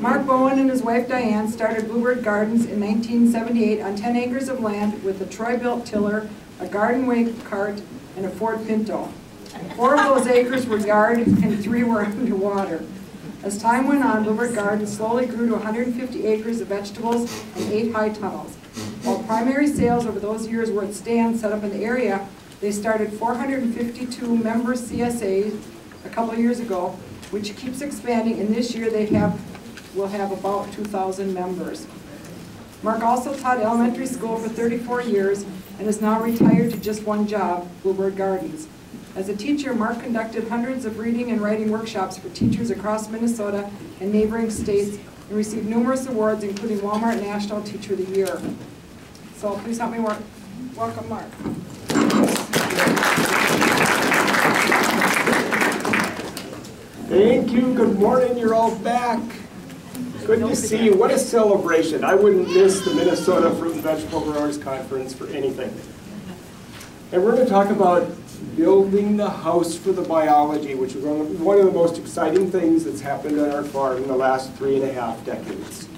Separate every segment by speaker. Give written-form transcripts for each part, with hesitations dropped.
Speaker 1: Mark Boen and his wife Diane started Bluebird Gardens in 1978 on 10 acres of land with a Troy-built tiller, a garden wave cart, and a Ford Pinto. 4 of those acres were yard and 3 were underwater. As time went on, Bluebird Gardens slowly grew to 150 acres of vegetables and 8 high tunnels. While primary sales over those years were at stands set up in the area, they started 452 member CSAs a couple of years ago, which keeps expanding, and this year they will have about 2,000 members. Mark also taught elementary school for 34 years and is now retired to just one job, Bluebird Gardens. As a teacher, Mark conducted hundreds of reading and writing workshops for teachers across Minnesota and neighboring states and received numerous awards, including Walmart National Teacher of the Year. So please help me welcome Mark.
Speaker 2: Thank you. Good morning. You're all back. Good to see you. What a celebration. I wouldn't miss the Minnesota Fruit and Vegetable Growers Conference for anything. And we're going to talk about building the house for the biology, which is one of the most exciting things that's happened on our farm in the last 3.5 decades.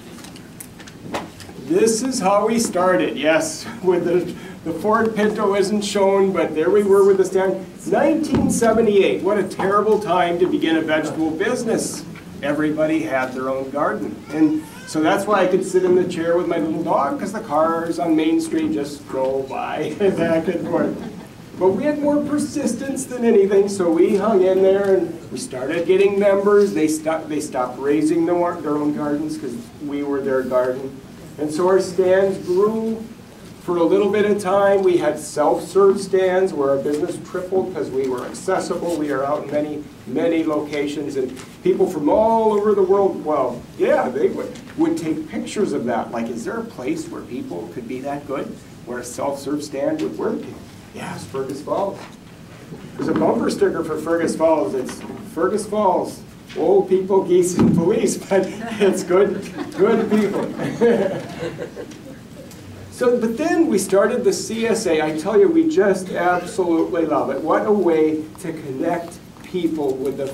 Speaker 2: This is how we started, yes, with the Ford Pinto isn't shown, but there we were with the stand. 1978, what a terrible time to begin a vegetable business. Everybody had their own garden. And so that's why I could sit in the chair with my little dog, because the cars on Main Street just drove by back and forth. But we had more persistence than anything, so we hung in there and we started getting members. They stopped raising their own gardens because we were their garden. And so our stands grew for a little bit of time. We had self-serve stands where our business tripled because we were accessible. We are out in many, many locations, and people from all over the world, well, yeah, they would take pictures of that. Like, is there a place where people could be that good, where a self-serve stand would work? Yes, Fergus Falls. There's a bumper sticker for Fergus Falls. It's Fergus Falls, old people, geese, and police, but it's good people. But then we started the CSA. I tell you, we just absolutely love it. What a way to connect people with the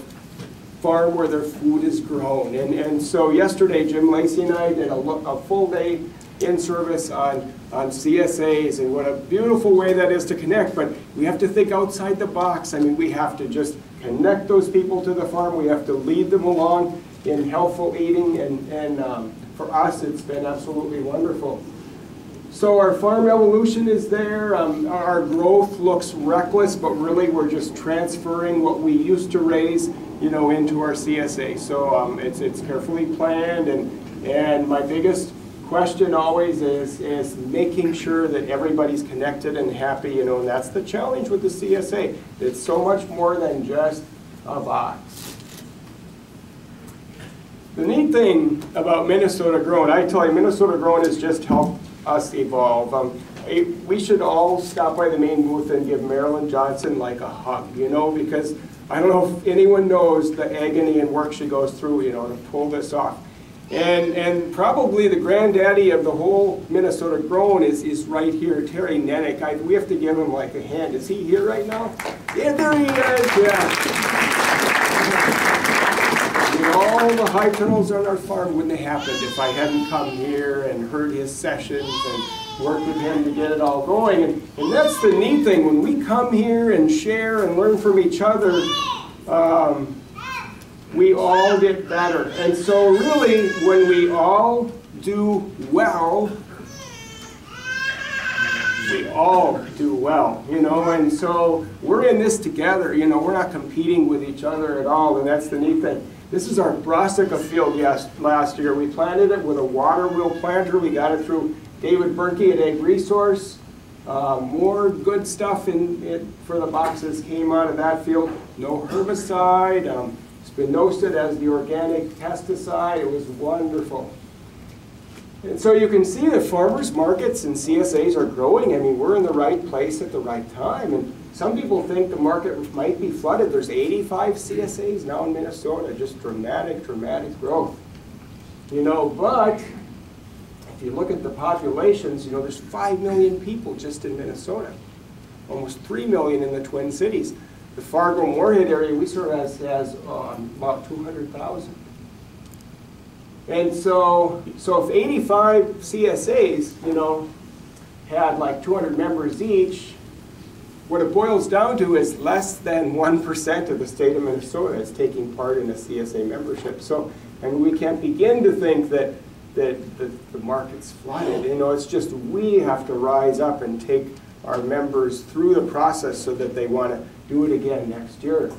Speaker 2: farm where their food is grown. And so yesterday, Jim Lacey and I did a full day in service on CSAs, and what a beautiful way that is to connect. But we have to think outside the box. I mean, we have to just connect those people to the farm. We have to lead them along in healthful eating, and for us, it's been absolutely wonderful. So our farm evolution is there. Our growth looks reckless, but really we're just transferring what we used to raise, into our CSA. So it's carefully planned, and my biggest question always is making sure that everybody's connected and happy, and that's the challenge with the CSA. It's so much more than just a box. The neat thing about Minnesota Grown, I tell you, Minnesota Grown has just helped us evolve. We should all stop by the main booth and give Marilyn Johnson like a hug, because I don't know if anyone knows the agony and work she goes through, to pull this off. And probably the granddaddy of the whole Minnesota Grown is right here, Terry Nennick. We have to give him like a hand. Is he here right now? Yeah, there he is, yeah. All the high tunnels on our farm wouldn't have happened if I hadn't come here and heard his sessions and worked with him to get it all going. And that's the neat thing. When we come here and share and learn from each other, we all get better. And so really, when we all do well, we all do well, and so we're in this together, we're not competing with each other at all, and that's the neat thing. This is our brassica field last year. We planted it with a water wheel planter. We got it through David Berkey at Ag Resource. More good stuff in it for the boxes came out of that field. No herbicide. Spinosad as the organic pesticide. It was wonderful. And so you can see that farmers markets and CSAs are growing. I mean, we're in the right place at the right time. And some people think the market might be flooded. There's 85 CSAs now in Minnesota. Just dramatic, dramatic growth. But if you look at the populations, there's 5 million people just in Minnesota. Almost 3 million in the Twin Cities. The Fargo-Moorhead area we serve has about 200,000. And so if 85 CSAs, you know, had like 200 members each, what it boils down to is less than 1% of the state of Minnesota is taking part in a CSA membership. So, and we can't begin to think that the market's flooded. You know, it's just we have to rise up and take our members through the process so that they want to do it again next year.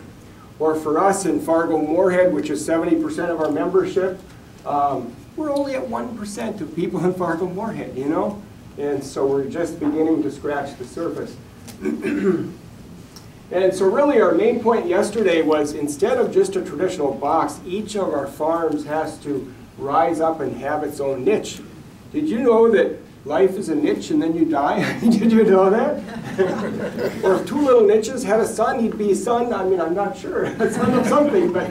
Speaker 2: Or for us in Fargo-Moorhead, which is 70% of our membership, we're only at 1% of people in Fargo-Moorhead, you know? And so we're just beginning to scratch the surface. And so really our main point yesterday was, instead of just a traditional box, each of our farms has to rise up and have its own niche. Did you know that life is a niche and then you die? Did you know that? Or if two little niches had a son, he'd be son, I mean, I'm not sure, a son of something, but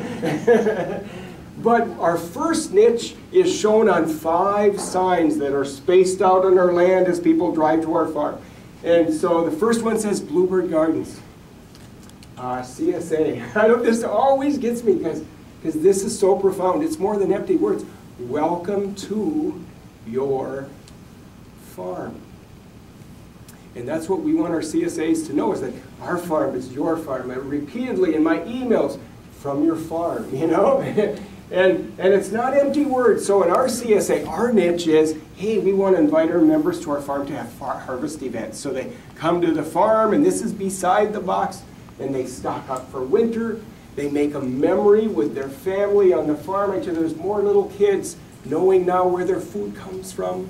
Speaker 2: but our first niche is shown on 5 signs that are spaced out on our land as people drive to our farm. And so the first one says Bluebird Gardens. CSA. This always gets me because this is so profound. It's more than empty words. Welcome to your farm. And that's what we want our CSAs to know, is that our farm is your farm. And repeatedly in my emails, from your farm, you know? And it's not empty words. So in our CSA, our niche is, hey, we want to invite our members to our farm to have harvest events. So they come to the farm, and this is beside the box, and they stock up for winter. They make a memory with their family on the farm. Actually, there's more little kids knowing now where their food comes from.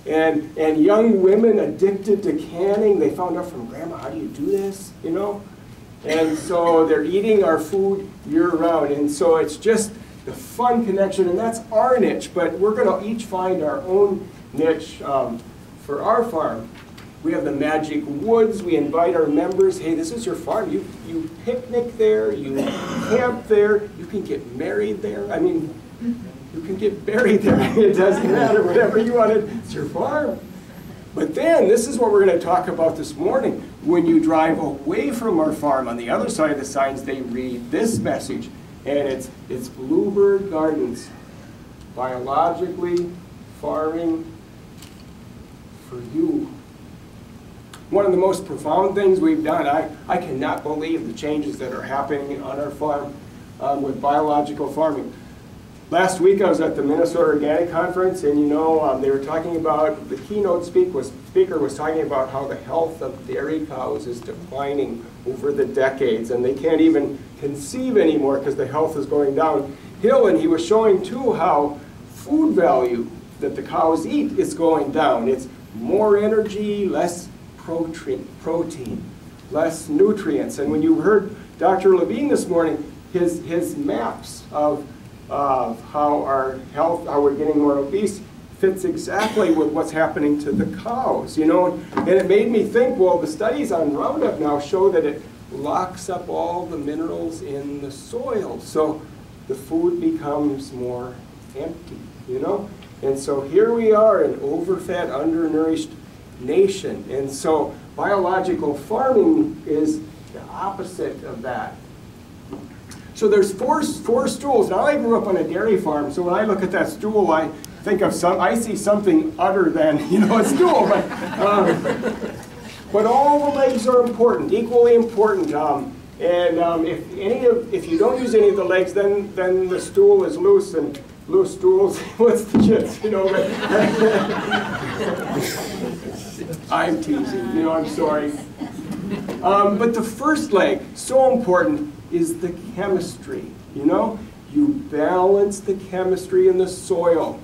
Speaker 2: And young women addicted to canning, they found out from Grandma, how do you do this, you know? And so they're eating our food year-round. And so it's just the fun connection, and that's our niche, but we're going to each find our own niche for our farm. We have the magic woods. We invite our members, hey, this is your farm. You picnic there, you camp there, you can get married there. I mean, you can get buried there. It doesn't matter, whatever you want, it's your farm. But then, this is what we're going to talk about this morning. When you drive away from our farm, on the other side of the signs, they read this message. And it's Bluebird Gardens, biologically farming for you. One of the most profound things we've done, I cannot believe the changes that are happening on our farm with biological farming. Last week I was at the Minnesota Organic Conference, and you know, they were talking about, the keynote speaker was talking about how the health of dairy cows is declining over the decades, and they can't even conceive anymore because the health is going downhill. And he was showing too how food value that the cows eat is going down. It's more energy, less protein, less nutrients. And when you heard Dr. Levine this morning, his maps of how our health, how we're getting more obese, fits exactly with what's happening to the cows, you know. And it made me think, well, the studies on Roundup now show that it locks up all the minerals in the soil, so the food becomes more empty, you know. And so here we are, an overfed, undernourished nation. And so biological farming is the opposite of that. So there's four stools. Now I grew up on a dairy farm, so when I look at that stool, I think of I see something other than, you know, a stool. But all the legs are important, equally important. If you don't use any of the legs, then the stool is loose, and loose stools, what's the gist, you know? I'm teasing, you know, I'm sorry. But the first leg, so important, is the chemistry, you know? You balance the chemistry in the soil,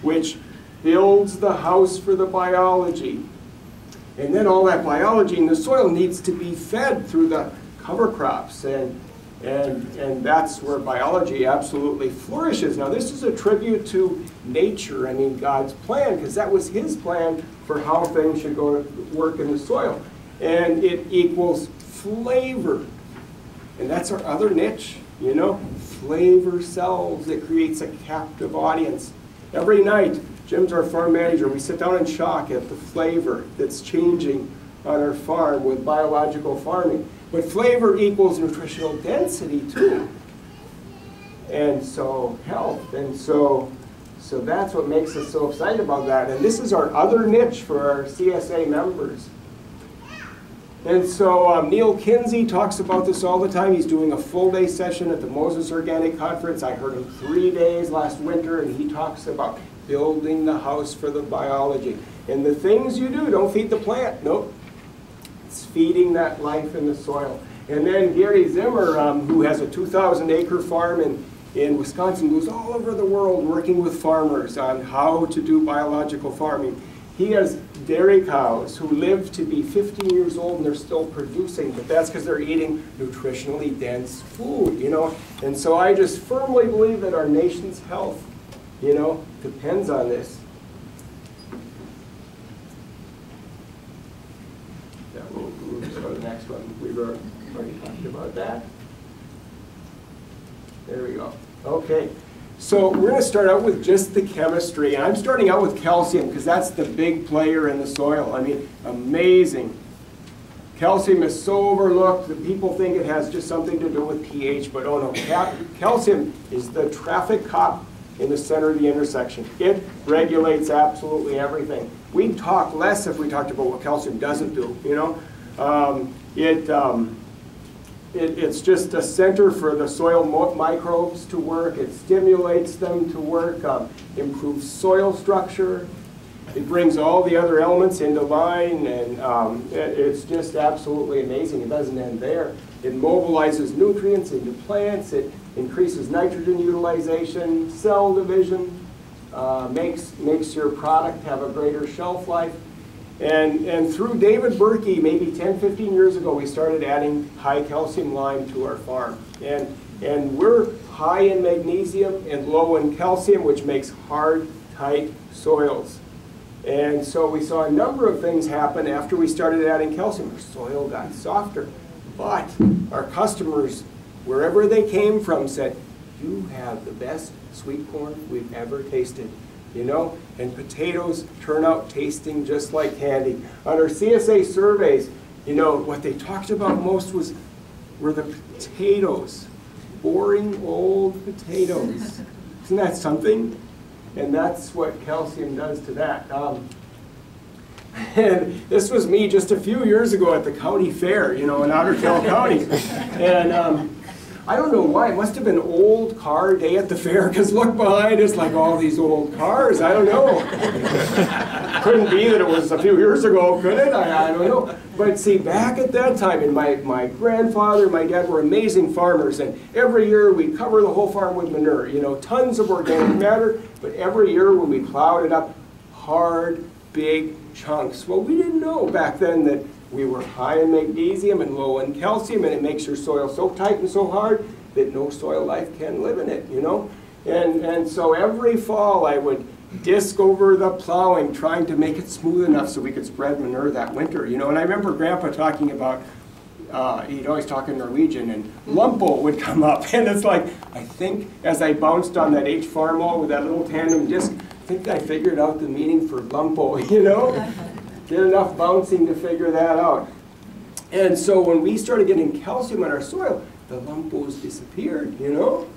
Speaker 2: which builds the house for the biology. And then all that biology in the soil needs to be fed through the cover crops, and that's where biology absolutely flourishes. Now this is a tribute to nature, I mean God's plan, because that was his plan for how things should work in the soil. And it equals flavor. And that's our other niche, you know, flavor sells. It creates a captive audience. Every night, Jim's our farm manager, we sit down in shock at the flavor that's changing on our farm with biological farming. But flavor equals nutritional density too. And so health, and so that's what makes us so excited about that. And this is our other niche for our CSA members. And so Neil Kinsey talks about this all the time. He's doing a full-day session at the Moses Organic Conference. I heard him 3 days last winter, and he talks about building the house for the biology. And the things you do, don't feed the plant. Nope. It's feeding that life in the soil. And then Gary Zimmer, who has a 2,000-acre farm in Wisconsin, goes all over the world working with farmers on how to do biological farming. He has dairy cows who live to be 50 years old and they're still producing, but that's because they're eating nutritionally dense food, you know. And so I just firmly believe that our nation's health, you know, depends on this. That will let's go to the next one. We've already talked about that. There we go. Okay. So we're going to start out with just the chemistry, and I'm starting out with calcium because that's the big player in the soil. I mean, amazing. Calcium is so overlooked that people think it has just something to do with pH, but oh no, calcium is the traffic cop in the center of the intersection. It regulates absolutely everything. We'd talk less if we talked about what calcium doesn't do, you know. It's just a center for the soil microbes to work. It stimulates them to work, improves soil structure. It brings all the other elements into line, and it's just absolutely amazing. It doesn't end there. It mobilizes nutrients into plants. It increases nitrogen utilization, cell division, makes your product have a greater shelf life. And through David Berkey, maybe 10, 15 years ago, we started adding high calcium lime to our farm. And we're high in magnesium and low in calcium, which makes hard, tight soils. And so we saw a number of things happen after we started adding calcium. Our soil got softer. But our customers, wherever they came from, said, "You have the best sweet corn we've ever tasted." You know, and potatoes turn out tasting just like candy. On our CSA surveys, you know, what they talked about most were the potatoes. Boring old potatoes. Isn't that something? And that's what calcium does to that. And this was me just a few years ago at the county fair, you know, in Otter Tail County. And I don't know why. It must have been old car day at the fair, because look behind us like all these old cars. I don't know. Couldn't be that it was a few years ago, could it? I don't know. But see, back at that time, and my grandfather, my dad were amazing farmers, and every year we cover the whole farm with manure, you know, tons of organic matter, but every year when we plowed it up, hard, big chunks. Well, we didn't know back then that we were high in magnesium and low in calcium, and it makes your soil so tight and so hard that no soil life can live in it, you know? And so every fall I would disc over the plowing, trying to make it smooth enough so we could spread manure that winter, you know? And I remember Grandpa talking about, he'd always talk in Norwegian, and lumpo would come up, and it's like, I think as I bounced on that H-Farmo with that little tandem disc, I think I figured out the meaning for lumpo, you know? Did enough bouncing to figure that out. And so when we started getting calcium in our soil, the lumpos disappeared, you know?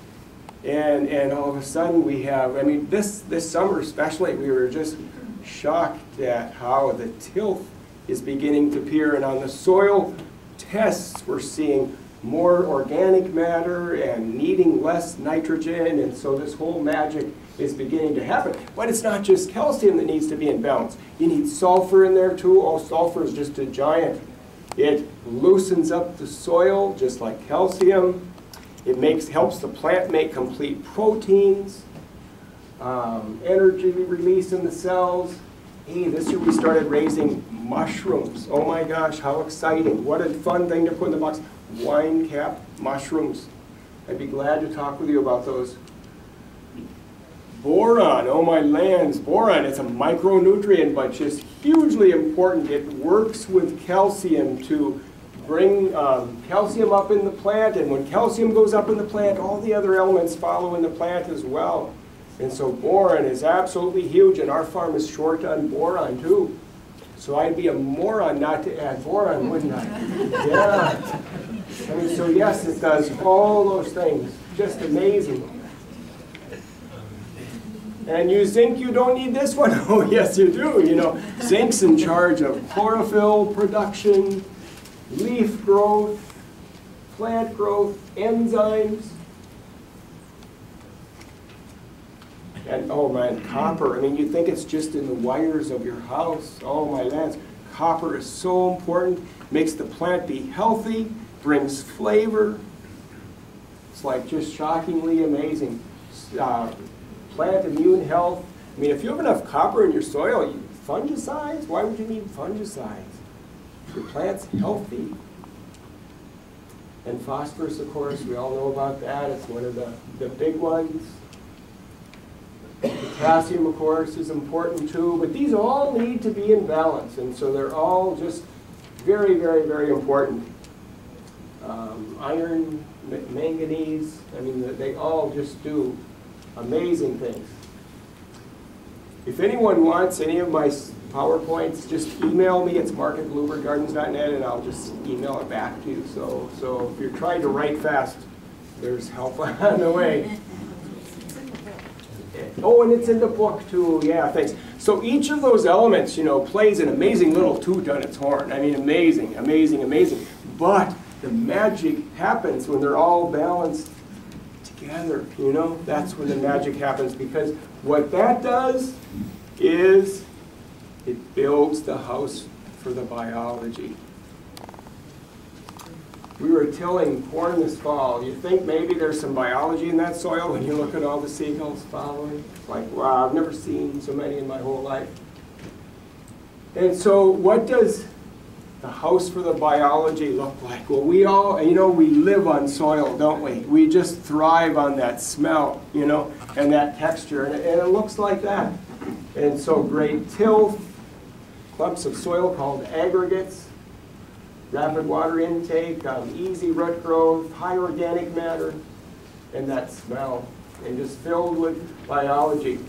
Speaker 2: And all of a sudden we have, I mean, this summer especially, we were just shocked at how the tilth is beginning to appear. And on the soil tests, we're seeing more organic matter and needing less nitrogen. And so this whole magic is beginning to happen. But it's not just calcium that needs to be in balance. You need sulfur in there too. Oh, sulfur is just a giant. It loosens up the soil just like calcium. It helps the plant make complete proteins, energy release in the cells. Hey, this year we started raising mushrooms. Oh my gosh, how exciting. What a fun thing to put in the box. Wine cap mushrooms. I'd be glad to talk with you about those. Boron, oh my lands, boron, it's a micronutrient, but just hugely important. It works with calcium to bring calcium up in the plant, and when calcium goes up in the plant, all the other elements follow in the plant as well. And so boron is absolutely huge, and our farm is short on boron too. So I'd be a moron not to add boron, wouldn't I? Yeah. I mean, so yes, it does all those things. Just amazing. And you think you don't need this one? Oh, yes, you do. You know, zinc's in charge of chlorophyll production, leaf growth, plant growth, enzymes. And oh man, copper. I mean, you think it's just in the wires of your house. Oh my lands. Copper is so important. Makes the plant be healthy, brings flavor. It's like just shockingly amazing. Plant immune health. I mean, if you have enough copper in your soil, fungicides? Why would you need fungicides? Your plant's healthy. And phosphorus, of course, we all know about that. It's one of the big ones. Potassium, of course, is important too. But these all need to be in balance. And so they're all just very, very, very important. Iron, manganese, I mean, they all just do amazing things. If anyone wants any of my PowerPoints, just email me. It's mark@bluebirdgardens.net, and I'll just email it back to you. So if you're trying to write fast, there's help on the way. Oh, and it's in the book too. Yeah, thanks. So each of those elements, you know, plays an amazing little toot on its horn. I mean, amazing, amazing, amazing. But the magic happens when they're all balanced together, you know? That's when the magic happens, because what that does is it builds the house for the biology. We were tilling corn this fall. You think maybe there's some biology in that soil when you look at all the seagulls following? It's like, wow, I've never seen so many in my whole life. And so what does the house for the biology look like? Well, we all, you know, we live on soil, don't we? We just thrive on that smell, you know, and that texture, and it looks like that. And so great tilth, clumps of soil called aggregates, rapid water intake, easy root growth, high organic matter, and that smell, and just filled with biology.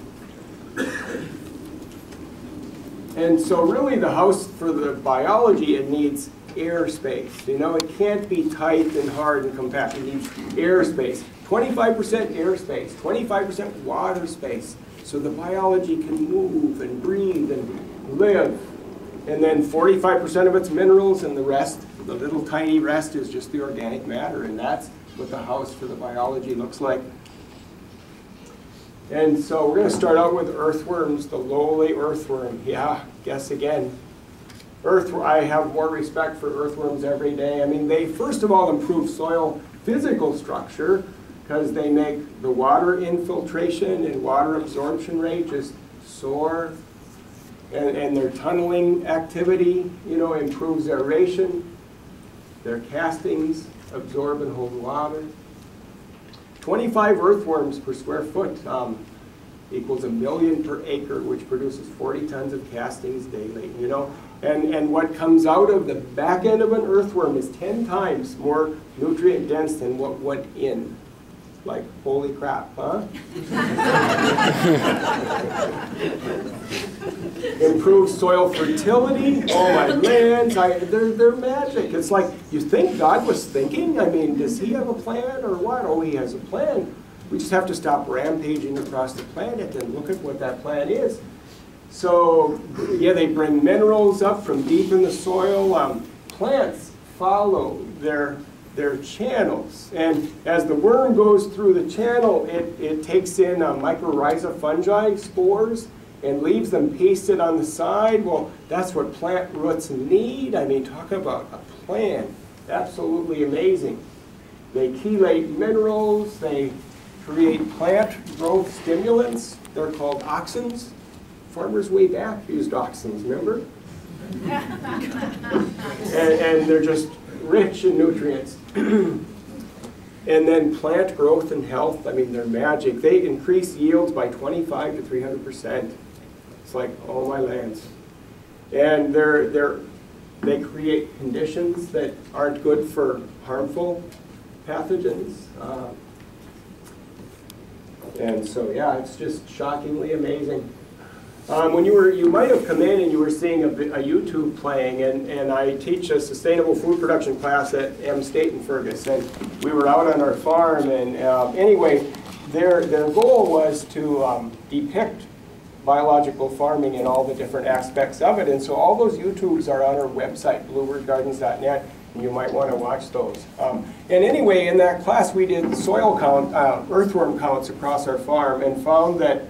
Speaker 2: And so really the house for the biology, it needs airspace. You know, it can't be tight and hard and compact. It needs airspace. 25% airspace, 25% water space, so the biology can move and breathe and live. And then 45% of it's minerals, and the rest, the little tiny rest, is just the organic matter. And that's what the house for the biology looks like. And so we're going to start out with earthworms, the lowly earthworm. Yeah, guess again. I have more respect for earthworms every day. I mean, they first of all improve soil physical structure because they make the water infiltration and water absorption rate just soar. And their tunneling activity, you know, improves aeration. Their castings absorb and hold water. 25 earthworms per square foot equals 1 million per acre, which produces 40 tons of castings daily, you know. And what comes out of the back end of an earthworm is 10 times more nutrient dense than what went in. Like, holy crap, huh? Improves soil fertility. Oh my lands, they're magic. It's like, you think God was thinking? I mean, does he have a plan or what? Oh, he has a plan. We just have to stop rampaging across the planet and look at what that plan is. So, yeah, they bring minerals up from deep in the soil. Plants follow their channels. And as the worm goes through the channel, it takes in mycorrhiza fungi spores and leaves them pasted on the side. Well, that's what plant roots need. I mean, talk about a plan. Absolutely amazing. They chelate minerals. They create plant growth stimulants. They're called auxins. Farmers way back used auxins, remember? and they're just rich in nutrients. And then plant growth and health, I mean, they're magic. They increase yields by 25 to 300%. It's like, oh my lands. And they create conditions that aren't good for harmful pathogens. And so, yeah, it's just shockingly amazing. When you might have come in and you were seeing a YouTube playing, and I teach a sustainable food production class at M State in Fergus, and we were out on our farm, and anyway, their goal was to depict biological farming and all the different aspects of it. And so all those YouTubes are on our website, bluebirdgardens.net, and you might want to watch those. And anyway, in that class we did soil count, earthworm counts across our farm, and found that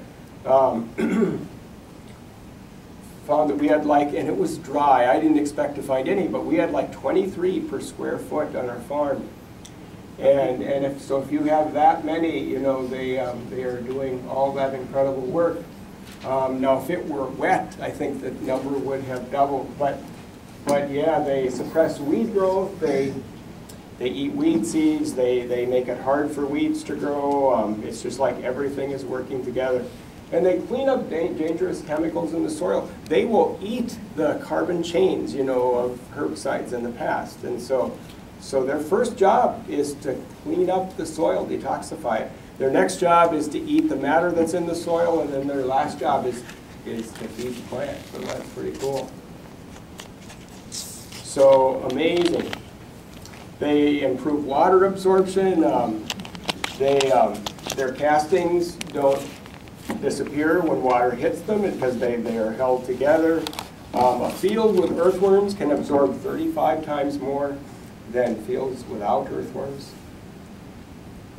Speaker 2: we had and it was dry. I didn't expect to find any, but we had like 23 per square foot on our farm. And if you have that many, you know, they are doing all that incredible work. Now, if it were wet, I think the number would have doubled. But yeah, they suppress weed growth. They eat weed seeds. They make it hard for weeds to grow. It's just like everything is working together. And they clean up dangerous chemicals in the soil. They will eat the carbon chains, you know, of herbicides in the past. And so their first job is to clean up the soil, detoxify it. Their next job is to eat the matter that's in the soil, and then their last job is to feed the plant. So that's pretty cool. So amazing. They improve water absorption. Their castings don't disappear when water hits them because they are held together. A field with earthworms can absorb 35 times more than fields without earthworms.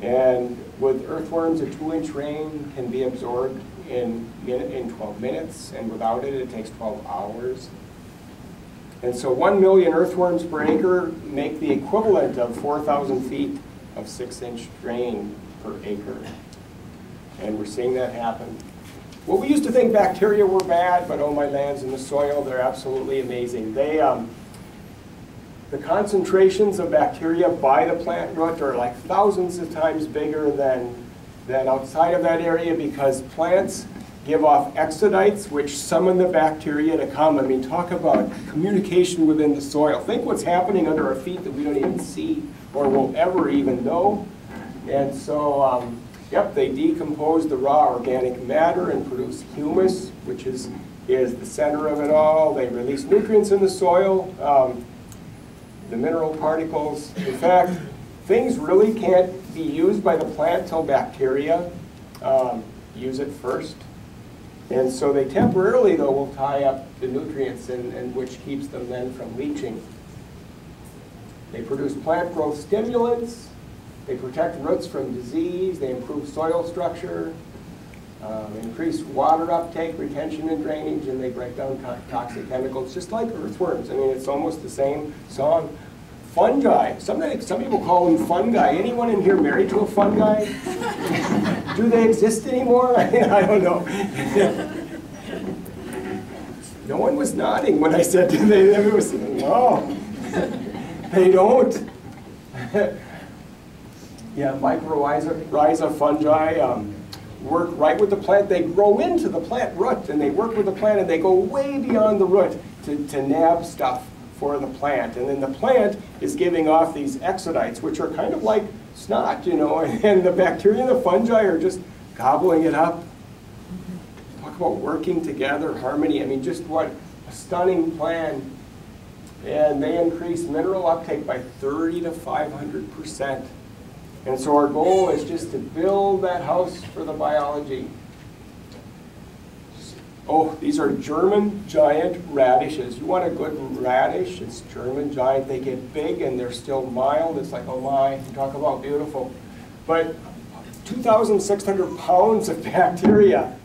Speaker 2: And with earthworms, a 2-inch rain can be absorbed in 12 minutes, and without it, it takes 12 hours. And so 1 million earthworms per acre make the equivalent of 4,000 feet of 6-inch rain per acre. And we're seeing that happen. Well, we used to think bacteria were bad, but oh, my lands in the soil, they're absolutely amazing. The concentrations of bacteria by the plant root are like thousands of times bigger than outside of that area, because plants give off exudates which summon the bacteria to come. I mean, talk about communication within the soil. Think what's happening under our feet that we don't even see or will ever even know. And so, yep, they decompose the raw organic matter and produce humus, which is the center of it all. They release nutrients in the soil. The mineral particles. In fact, things really can't be used by the plant till bacteria use it first. And so they temporarily, though, will tie up the nutrients, and which keeps them then from leaching. They produce plant growth stimulants. They protect roots from disease. They improve soil structure, increase water uptake, retention and drainage, and they break down toxic chemicals, just like earthworms. I mean, it's almost the same song. Fungi. Some people call them fungi. Anyone in here married to a fungi? Do they exist anymore? I don't know. No one was nodding when I said they was, no, they don't. Yeah, mycorrhiza fungi work right with the plant. They grow into the plant root, and they work with the plant, and they go way beyond the root to nab stuff for the plant. And then the plant is giving off these exudates, which are kind of like snot, you know, and the bacteria and the fungi are just gobbling it up. Talk about working together, harmony. I mean, just what a stunning plan. And they increase mineral uptake by 30 to 500%. And so our goal is just to build that house for the biology. Oh, these are German giant radishes. You want a good radish? It's German giant. They get big and they're still mild. It's like, oh my, talk about beautiful. But 2,600 pounds of bacteria,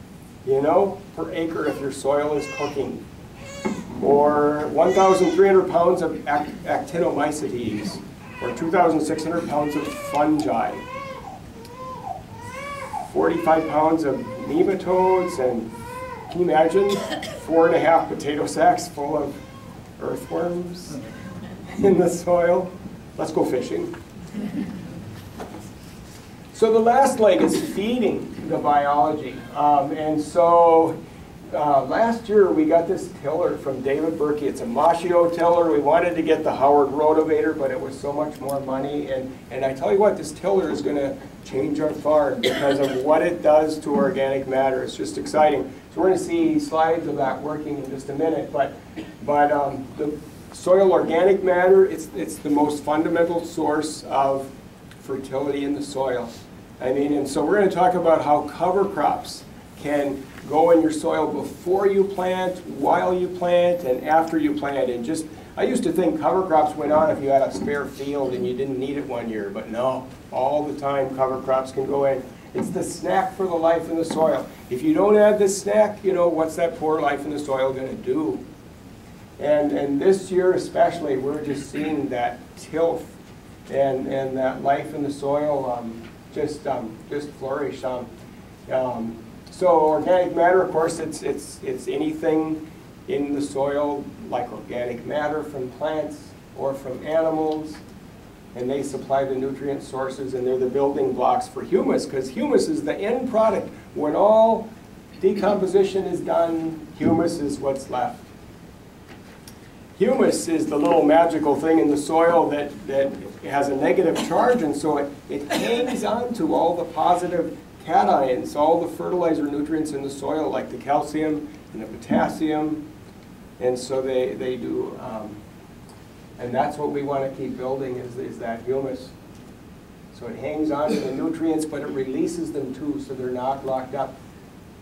Speaker 2: you know, per acre if your soil is cooking. Or 1,300 pounds of actinomycetes. Or 2,600 pounds of fungi. 45 pounds of nematodes, and can you imagine 4.5 potato sacks full of earthworms in the soil? Let's go fishing. So the last leg is feeding the biology. And so last year we got this tiller from David Berkey. It's a Machio tiller. We wanted to get the Howard Rotavator, but it was so much more money. And I tell you what, this tiller is going to change our farm because of what it does to organic matter. It's just exciting. So we're going to see slides of that working in just a minute. But the soil organic matter, it's the most fundamental source of fertility in the soil. I mean, and so we're going to talk about how cover crops can go in your soil before you plant, while you plant, and after you plant. And just, I used to think cover crops went on if you had a spare field and you didn't need it one year, but no, all the time cover crops can go in. It's the snack for the life in the soil. If you don't add this snack, you know, what's that poor life in the soil going to do? And this year especially, we're just seeing that tilth and that life in the soil just flourish. So organic matter, of course, it's anything in the soil like organic matter from plants or from animals, and they supply the nutrient sources, and they're the building blocks for humus, because humus is the end product. When all decomposition is done, humus is what's left. Humus is the little magical thing in the soil that has a negative charge, and so it hangs on to all the positive cations, all the fertilizer nutrients in the soil, like the calcium and the potassium, and so they do, and that's what we want to keep building is that humus. So it hangs on to the nutrients, but it releases them too, so they're not locked up.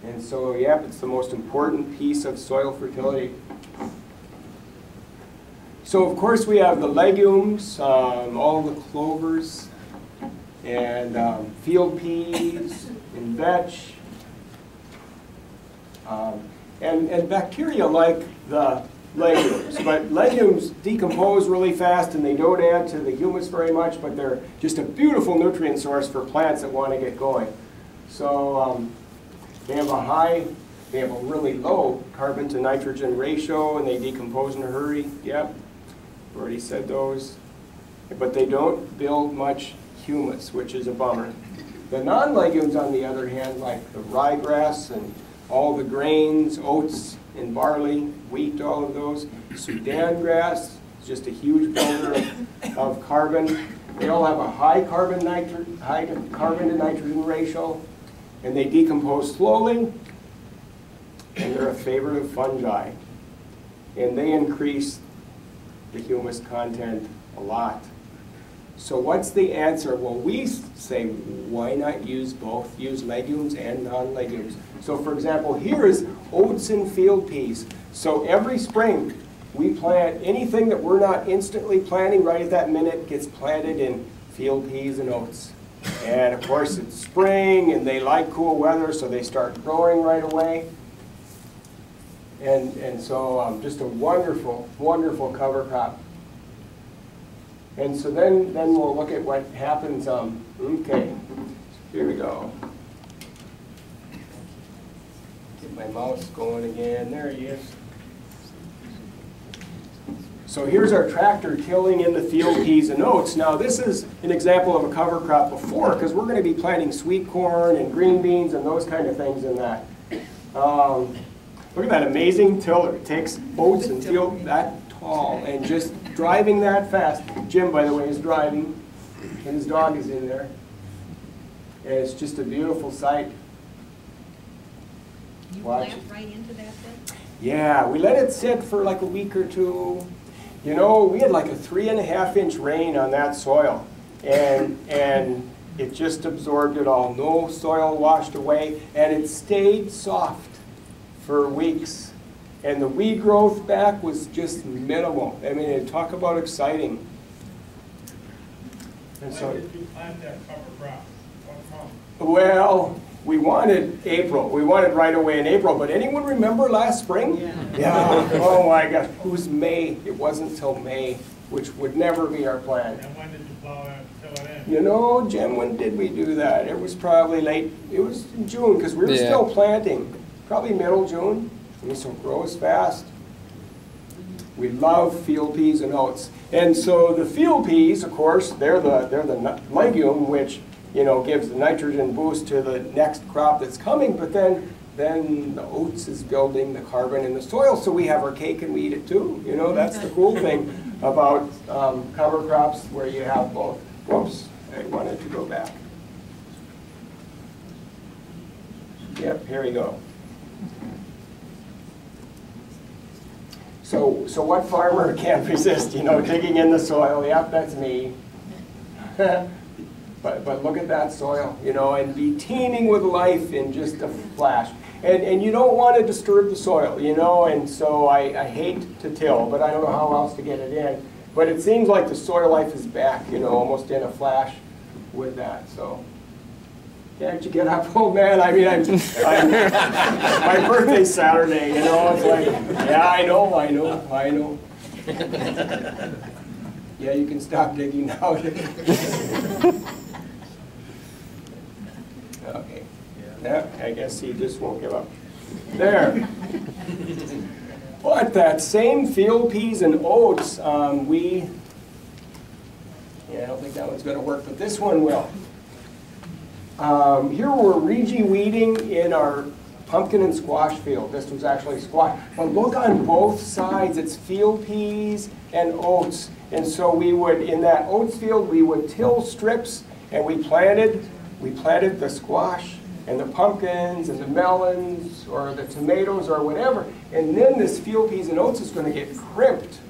Speaker 2: And so, yeah, it's the most important piece of soil fertility. So of course we have the legumes, all the clovers, and field peas, and vetch. And bacteria like the legumes, but legumes decompose really fast and they don't add to the humus very much, but they're just a beautiful nutrient source for plants that want to get going. So they have a really low carbon to nitrogen ratio, and they decompose in a hurry. Yep, already said those. But they don't build much humus, which is a bummer. The non-legumes, on the other hand, like the ryegrass and all the grains, oats and barley, wheat, all of those. Sudan grass is just a huge builder of carbon. They all have a high carbon to nitrogen ratio, and they decompose slowly, and they're a favorite of fungi. And they increase the humus content a lot. So what's the answer? Well, we say, why not use both? Use legumes and non-legumes. So for example, here is oats and field peas. So every spring, we plant anything that we're not instantly planting right at that minute gets planted in field peas and oats. And of course, it's spring, and they like cool weather, so they start growing right away. And so just a wonderful, wonderful cover crop. And so then we'll look at what happens. Okay, here we go. Get my mouse going again. There he is. So here's our tractor tilling in the field peas and oats. Now this is an example of a cover crop before, because we're going to be planting sweet corn and green beans and those kind of things in that. Look at that amazing tiller. It takes oats and field that tall and just driving that fast. Jim, by the way, is driving, and his dog is in there. And it's just a beautiful sight.
Speaker 3: You plant right into that then?
Speaker 2: Yeah, we let it sit for like a week or two. You know, we had like a 3.5-inch rain on that soil, and it just absorbed it all. No soil washed away, and it stayed soft for weeks. And the weed growth back was just minimal. I mean, talk about exciting. And so,
Speaker 4: why did you plant that cover crop? What month?
Speaker 2: well, we wanted April. We wanted right away in April. But anyone remember last spring? Yeah. Oh my gosh. It was May. It wasn't till May, which would never be our plan.
Speaker 4: And when did you plow it, fill it in?
Speaker 2: You know, Jim, when did we do that? It was probably late. It was in June, because we were still planting. Probably middle June. And so it grows fast. We love field peas and oats. And so the field peas, of course, they're the legume, which, you know, gives the nitrogen boost to the next crop that's coming. But then the oats is building the carbon in the soil, so we have our cake and we eat it too. You know, that's the cool thing about cover crops, where you have both. Whoops, I wanted to go back. Yep, here we go. So what farmer can't resist, you know, digging in the soil? Yep, that's me. But look at that soil, you know, and be teeming with life in just a flash. And you don't want to disturb the soil, you know, and so I hate to till, but I don't know how else to get it in. But it seems like the soil life is back, you know, almost in a flash with that, so. Can't you get up, old man? I mean, my birthday's Saturday, you know, it's like, yeah, I know. Yeah, you can stop digging now. Okay. Yeah, I guess he just won't give up. There. But that same field peas and oats, yeah, I don't think that one's going to work, but this one will. Here we're weeding in our pumpkin and squash field. This was actually squash. But look on both sides, it's field peas and oats. And so we would, in that oats field, we would till strips and we planted the squash and the pumpkins and the melons or the tomatoes or whatever. And then this field peas and oats is going to get crimped.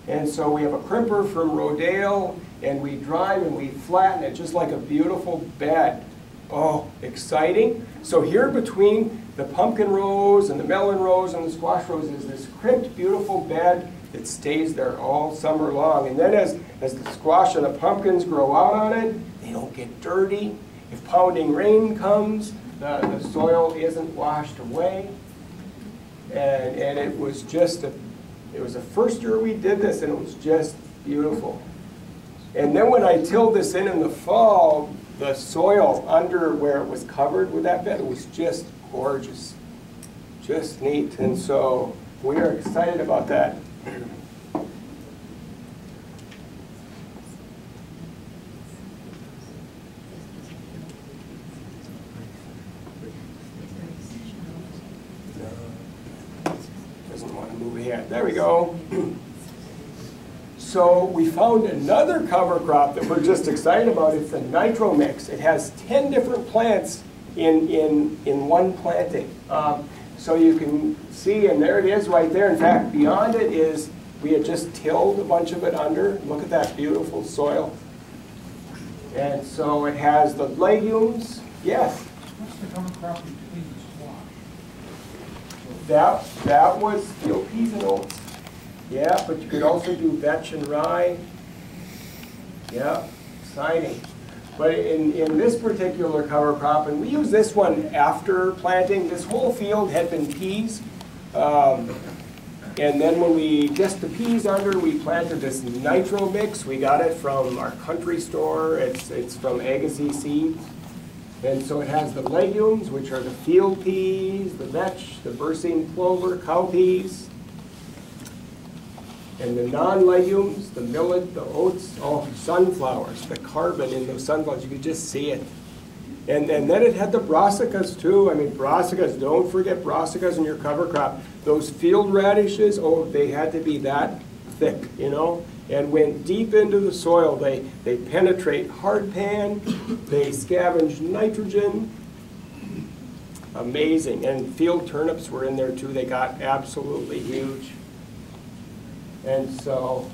Speaker 2: And so we have a crimper from Rodale, and we drive and we flatten it just like a beautiful bed. Oh, exciting. So here between the pumpkin rows and the melon rows and the squash rows is this crimped, beautiful bed that stays there all summer long. And then as the squash and the pumpkins grow out on it, they don't get dirty. If pounding rain comes, the soil isn't washed away. And it was just it was the first year we did this, and it was just beautiful. And then when I tilled this in the fall, the soil under where it was covered with that bed, it was just gorgeous, just neat. And so we are excited about that. Doesn't want to move ahead. There we go. So we found another cover crop that we're just excited about. It's the nitro mix. It has 10 different plants in one planting. So you can see, and there it is right there. In fact, beyond it is, we had just tilled a bunch of it under. Look at that beautiful soil. And so it has the legumes. Yes?
Speaker 4: What's the cover crop between the squash?
Speaker 2: That was field peas and oats. Yeah, but you could also do vetch and rye. Yeah, exciting. But in this particular cover crop, and we use this one after planting, this whole field had been peas. And then when we just the peas under, we planted this nitro mix. We got it from our country store. It's from Agassiz Seeds. And so it has the legumes, which are the field peas, the vetch, the Berseem clover, cowpeas. And the non-legumes, the millet, the oats, oh, sunflowers, the carbon in those sunflowers, you could just see it. And then it had the brassicas too. I mean, brassicas, don't forget brassicas in your cover crop. Those field radishes, oh, they had to be that thick, you know, and went deep into the soil. They penetrate hardpan, they scavenge nitrogen. Amazing. And field turnips were in there too. They got absolutely huge. And so,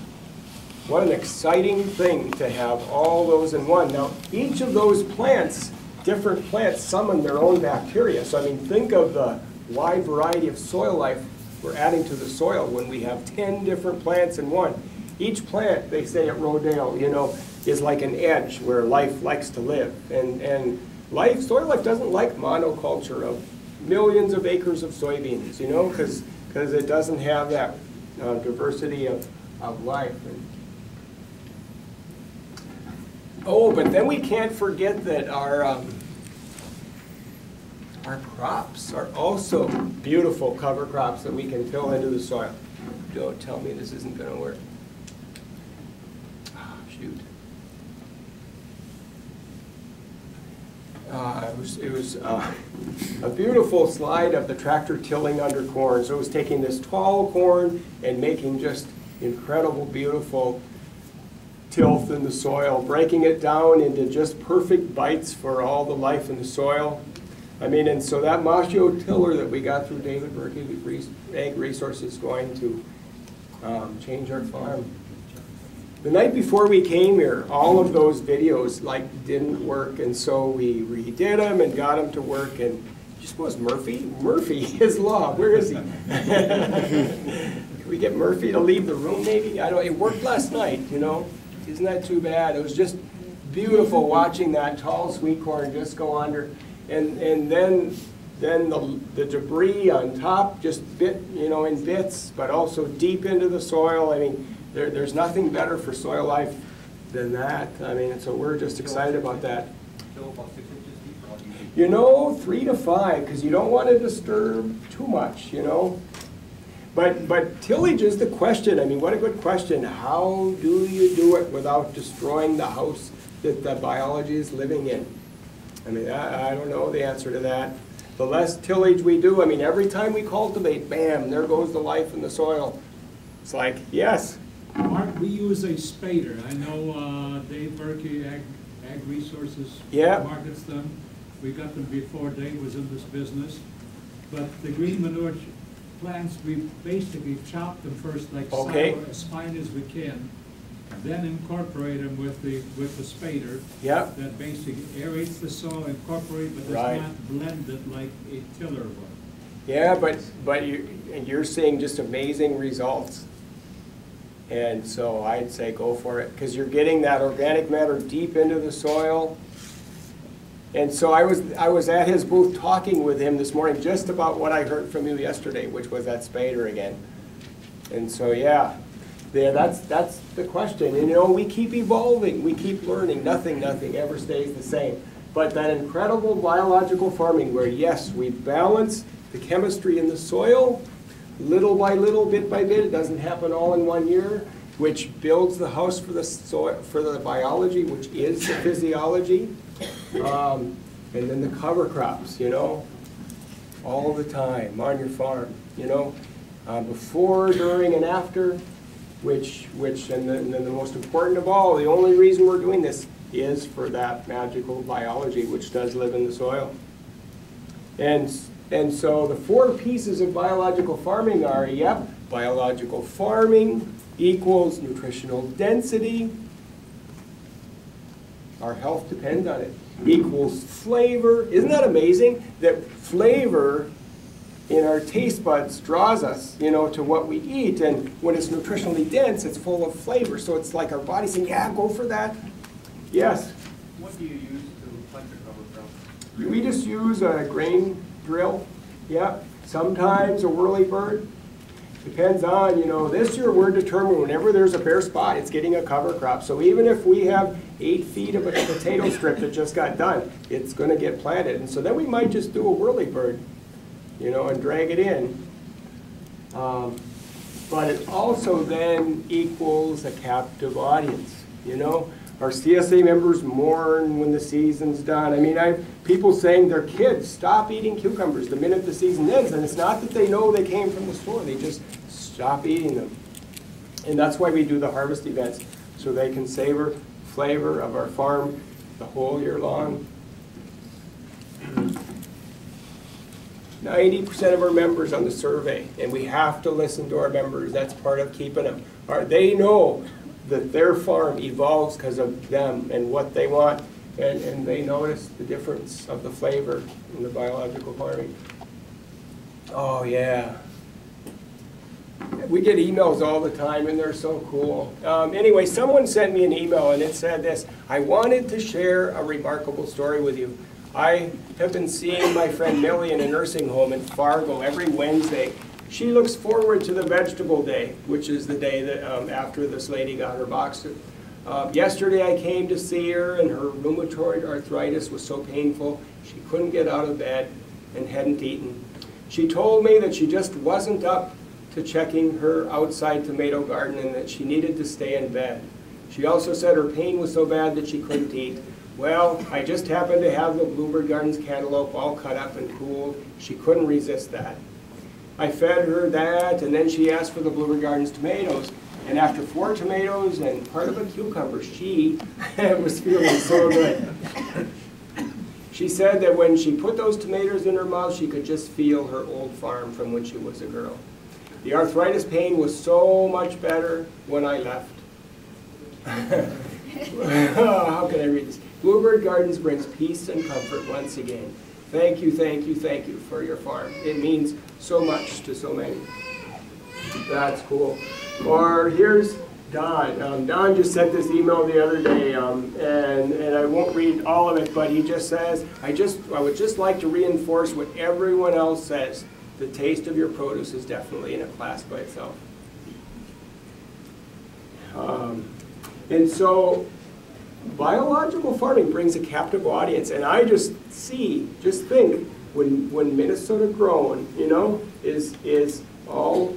Speaker 2: what an exciting thing to have all those in one. Now, each of those plants, different plants, summon their own bacteria. So, I mean, think of the wide variety of soil life we're adding to the soil when we have 10 different plants in one. Each plant, they say at Rodale, you know, is like an edge where life likes to live. And soil life doesn't like monoculture of millions of acres of soybeans, you know, because it doesn't have that diversity of life. Oh, but then we can't forget that our crops are also beautiful cover crops that we can fill into the soil. Don't tell me this isn't going to work. Oh, shoot. It was a beautiful slide of the tractor tilling under corn. So it was taking this tall corn and making just incredible, beautiful tilth in the soil, breaking it down into just perfect bites for all the life in the soil. I mean, and so that Machio tiller that we got through David Berkey Ag Resources is going to change our farm. The night before we came here, all of those videos like didn't work, and so we redid them and got them to work. And you suppose Murphy? Murphy, his law. Where is he? Can we get Murphy to leave the room maybe? I don't. It worked last night, you know. Isn't that too bad? It was just beautiful watching that tall sweet corn just go under, and then the debris on top just bit, you know, in bits, but also deep into the soil. I mean, there's nothing better for soil life than that. I mean, so we're just excited about that. You know, 3 to 5, because you don't want to disturb too much, you know. But tillage is the question. I mean, what a good question. How do you do it without destroying the house that the biology is living in? I mean, I don't know the answer to that. The less tillage we do, I mean, every time we cultivate, bam, there goes the life in the soil. It's like, yes.
Speaker 5: Mark, we use a spader. I know Dave Berkey, Ag Resources, markets them. We got them before Dave was in this business. But the green manure plants, we basically chop them first like as fine as we can, then incorporate them with the spader.
Speaker 2: Yep.
Speaker 5: That basically aerates the soil, incorporate, but does not blend it like a tiller would.
Speaker 2: Yeah, but you're seeing just amazing results. And so I'd say go for it, because you're getting that organic matter deep into the soil. And so I was at his booth talking with him this morning just about what I heard from you yesterday, which was that spader again. And so yeah, that's the question. And you know, we keep evolving, we keep learning. Nothing ever stays the same. But that incredible biological farming where yes, we balance the chemistry in the soil, little by little, bit by bit. It doesn't happen all in 1 year, which builds the house for the soil, for the biology, which is the physiology. And then the cover crops, you know, all the time on your farm, you know, before, during, and after, and then the most important of all, the only reason we're doing this is for that magical biology which does live in the soil. And so the 4 pieces of biological farming are, biological farming equals nutritional density. Our health depends on it. Equals flavor. Isn't that amazing? That flavor in our taste buds draws us, you know, to what we eat. And when it's nutritionally dense, it's full of flavor. So it's like our body saying, yeah, go for that. Yes?
Speaker 6: What do you use to plant your cover crops?
Speaker 2: We just use a grain drill. Yeah. Sometimes a whirlybird. Depends on, you know, this year we're determined whenever there's a bare spot, it's getting a cover crop. So even if we have 8 feet of a potato strip that just got done, it's going to get planted. And so then we might just do a whirlybird, you know, and drag it in. But it also then equals a captive audience, you know. Our CSA members mourn when the season's done. I mean, I have people saying their kids stop eating cucumbers the minute the season ends, and it's not that they know they came from the store, they just stop eating them. And that's why we do the harvest events, so they can savor flavor of our farm the whole year long. 90% of our members on the survey, and we have to listen to our members. That's part of keeping them. They know that their farm evolves because of them and what they want, and they notice the difference of the flavor in the biological farming. Oh yeah. We get emails all the time, and they're so cool. Anyway, someone sent me an email, and it said this: I wanted to share a remarkable story with you. I have been seeing my friend Millie in a nursing home in Fargo every Wednesday. She looks forward to the vegetable day, which is the day that after this lady got her box. Yesterday I came to see her, and her rheumatoid arthritis was so painful she couldn't get out of bed and hadn't eaten. She told me that she just wasn't up to checking her outside tomato garden and that she needed to stay in bed. She also said her pain was so bad that she couldn't eat. Well, I just happened to have the Bluebird Gardens cantaloupe all cut up and cooled. She couldn't resist that. I fed her that, and then she asked for the Bluebird Gardens tomatoes. And after 4 tomatoes and part of a cucumber, she was feeling so good. She said that when she put those tomatoes in her mouth, she could just feel her old farm from when she was a girl. The arthritis pain was so much better when I left. How can I read this? Bluebird Gardens brings peace and comfort once again. Thank you, thank you, thank you for your farm. It means so much to so many. That's cool. Or here's Don. Don just sent this email the other day, and I won't read all of it, but he just says, I would just like to reinforce what everyone else says. The taste of your produce is definitely in a class by itself. And so, biological farming brings a captive audience, and I just think, when Minnesota Grown, you know, is all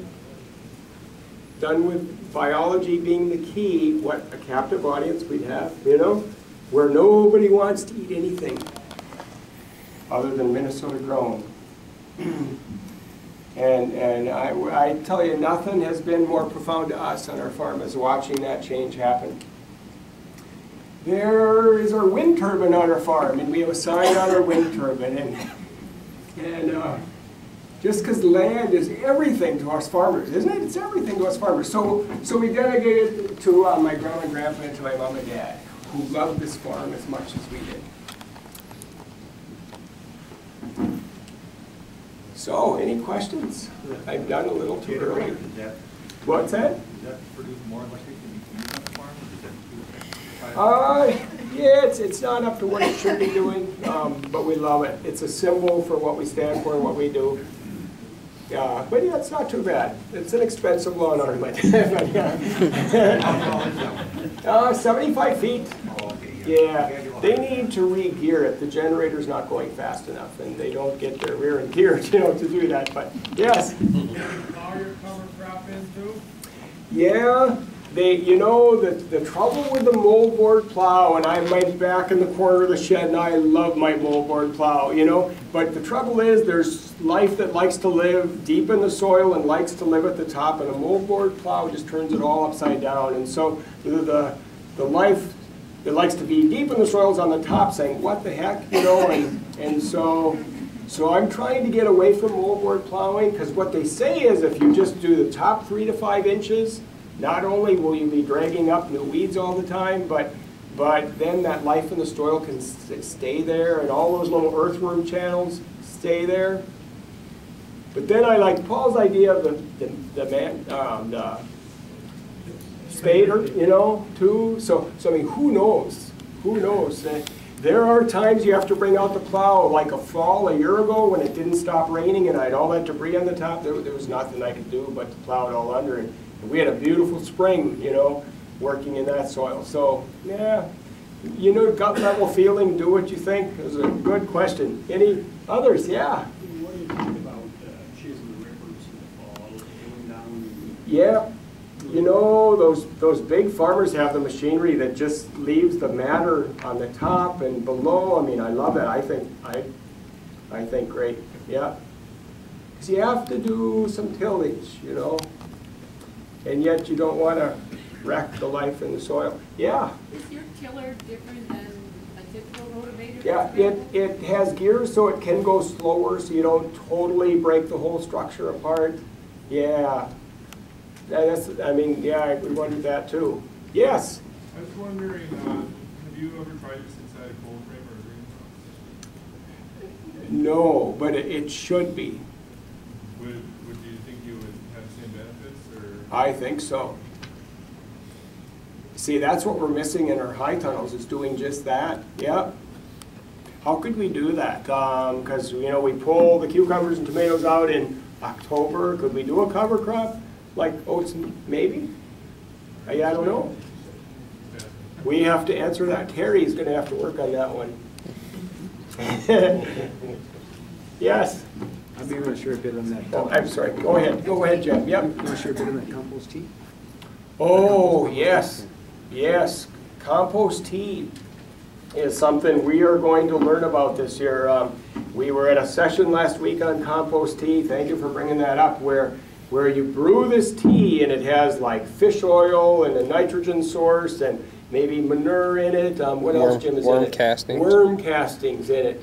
Speaker 2: done with biology being the key, what a captive audience we'd have, you know, where nobody wants to eat anything other than Minnesota Grown. And I tell you, nothing has been more profound to us on our farm as watching that change happen. There is our wind turbine on our farm, and we have a sign on our wind turbine. And just because land is everything to us farmers, isn't it? It's everything to us farmers. So we dedicated it to my grandma and grandpa and to my mom and dad, who loved this farm as much as we did. So, any questions? I've done a little too early. What's that?
Speaker 6: Does that produce more electric than you can use on the farm? Or does that
Speaker 2: Yeah, it's not up to what it should be doing, but we love it. It's a symbol for what we stand for and what we do. But yeah, it's not too bad. It's an expensive lawn ornament. But, yeah. 75 feet. Yeah, they need to re-gear it. The generator's not going fast enough, and they don't get their rear end geared, you know, to do that. But yes.
Speaker 4: All your cover crop in too?
Speaker 2: Yeah, you know, the trouble with the moldboard plow, and I'm right back in the corner of the shed, and I love my moldboard plow, you know. But the trouble is, there's life that likes to live deep in the soil and likes to live at the top, and a moldboard plow just turns it all upside down. And so the life that likes to be deep in the soil is on the top, saying, "What the heck," you know. And so I'm trying to get away from moldboard plowing, because what they say is, if you just do the top 3 to 5 inches. Not only will you be dragging up new weeds all the time, but then that life in the soil can stay there, and all those little earthworm channels stay there. But then I like Paul's idea of the spader, you know, too. So I mean, who knows? Who knows? There are times you have to bring out the plow, like a fall a year ago when it didn't stop raining and I had all that debris on the top. There was nothing I could do but to plow it all under. And we had a beautiful spring, you know, working in that soil. So, yeah, you know, gut level feeling, do what you think, is a good question. Any others? Yeah.
Speaker 7: What do you think about chasing the rippers in the fall, going down?
Speaker 2: Yeah, you know, those big farmers have the machinery that just leaves the matter on the top and below. I mean, I love it. I think great. Yeah. Because you have to do some tillage, you know. And yet you don't want to wreck the life in the soil. Yeah?
Speaker 3: Is your tiller different than a typical rotavator?
Speaker 2: Yeah, it has gears so it can go slower so you don't totally break the whole structure apart. Yeah. We wondered that too. Yes?
Speaker 8: I was wondering, have you ever tried this inside a cold frame or a greenhouse?
Speaker 2: No, but it should be.
Speaker 8: Would you think you would have the same benefits, or?
Speaker 2: I think so. See, that's what we're missing in our high tunnels, is doing just that. Yep. How could we do that? Because, you know, we pull the cucumbers and tomatoes out in October. Could we do a cover crop like oats? Maybe? I don't know. We have to answer that. Terry's going to have to work on that one. Yes?
Speaker 7: I'd be really sure a bit on that.
Speaker 2: Oh, I'm sorry. Go ahead. Go ahead, Jim. Yep.
Speaker 7: I'm not sure a bit on that compost tea.
Speaker 2: Oh, yes. Yes. Compost tea is something we are going to learn about this year. We were at a session last week on compost tea. Thank you for bringing that up, where you brew this tea and it has like fish oil and a nitrogen source and maybe manure in it. What else, Jim, is in it?
Speaker 9: Worm castings.
Speaker 2: Worm castings in it.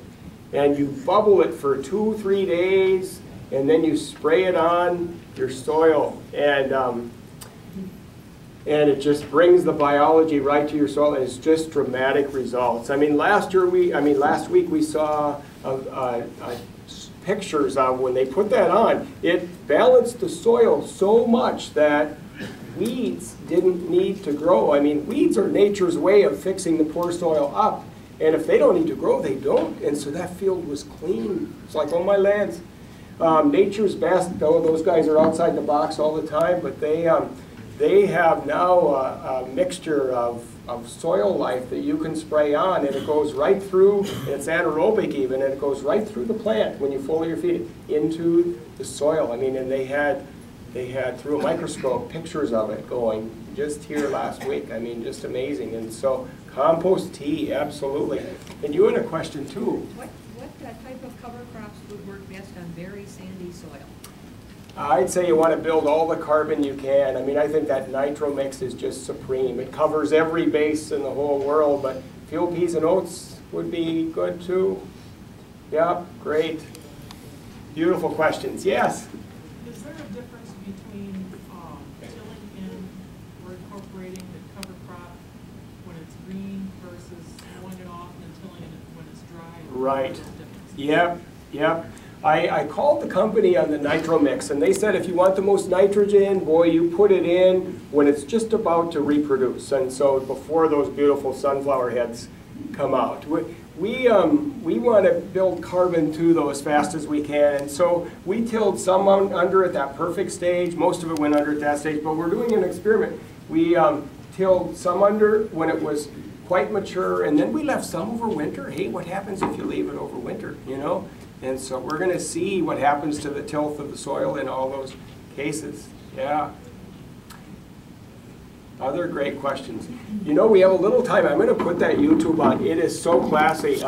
Speaker 2: And you bubble it for 2-3 days, and then you spray it on your soil. And and it just brings the biology right to your soil, and it's just dramatic results. I mean, last week we saw pictures of when they put that on. It balanced the soil so much that weeds didn't need to grow. I mean, weeds are nature's way of fixing the poor soil up. And if they don't need to grow, they don't. And so that field was clean. It's like, oh, my lads. Nature's best, though, those guys are outside the box all the time, but they have now a mixture of soil life that you can spray on, and it goes right through, and it's anaerobic even, and it goes right through the plant when you foliar feed it into the soil. I mean, and they had through a microscope pictures of it going just here last week. I mean, just amazing. And so compost tea, absolutely. And you had a question too.
Speaker 9: What type of cover crops would work best on very sandy soil?
Speaker 2: I'd say you want to build all the carbon you can. I mean, I think that nitro mix is just supreme. It covers every base in the whole world, but field peas and oats would be good too. Yeah, great. Beautiful questions. Yes?
Speaker 10: Is there a difference between tilling in or incorporating the cover crop when it's green versus mowing it off and tilling it when it's dry?
Speaker 2: Right. Yep, yep. I called the company on the nitro mix, and they said if you want the most nitrogen, boy, you put it in when it's just about to reproduce, and so before those beautiful sunflower heads come out. We want to build carbon too, though, as fast as we can, and so we tilled some under at that perfect stage. Most of it went under at that stage, but we're doing an experiment. We tilled some under when it was quite mature, and then we left some over winter. Hey, what happens if you leave it over winter, you know? And so we're going to see what happens to the tilth of the soil in all those cases. Yeah. Other great questions. You know, we have a little time. I'm going to put that YouTube on. It is so classy.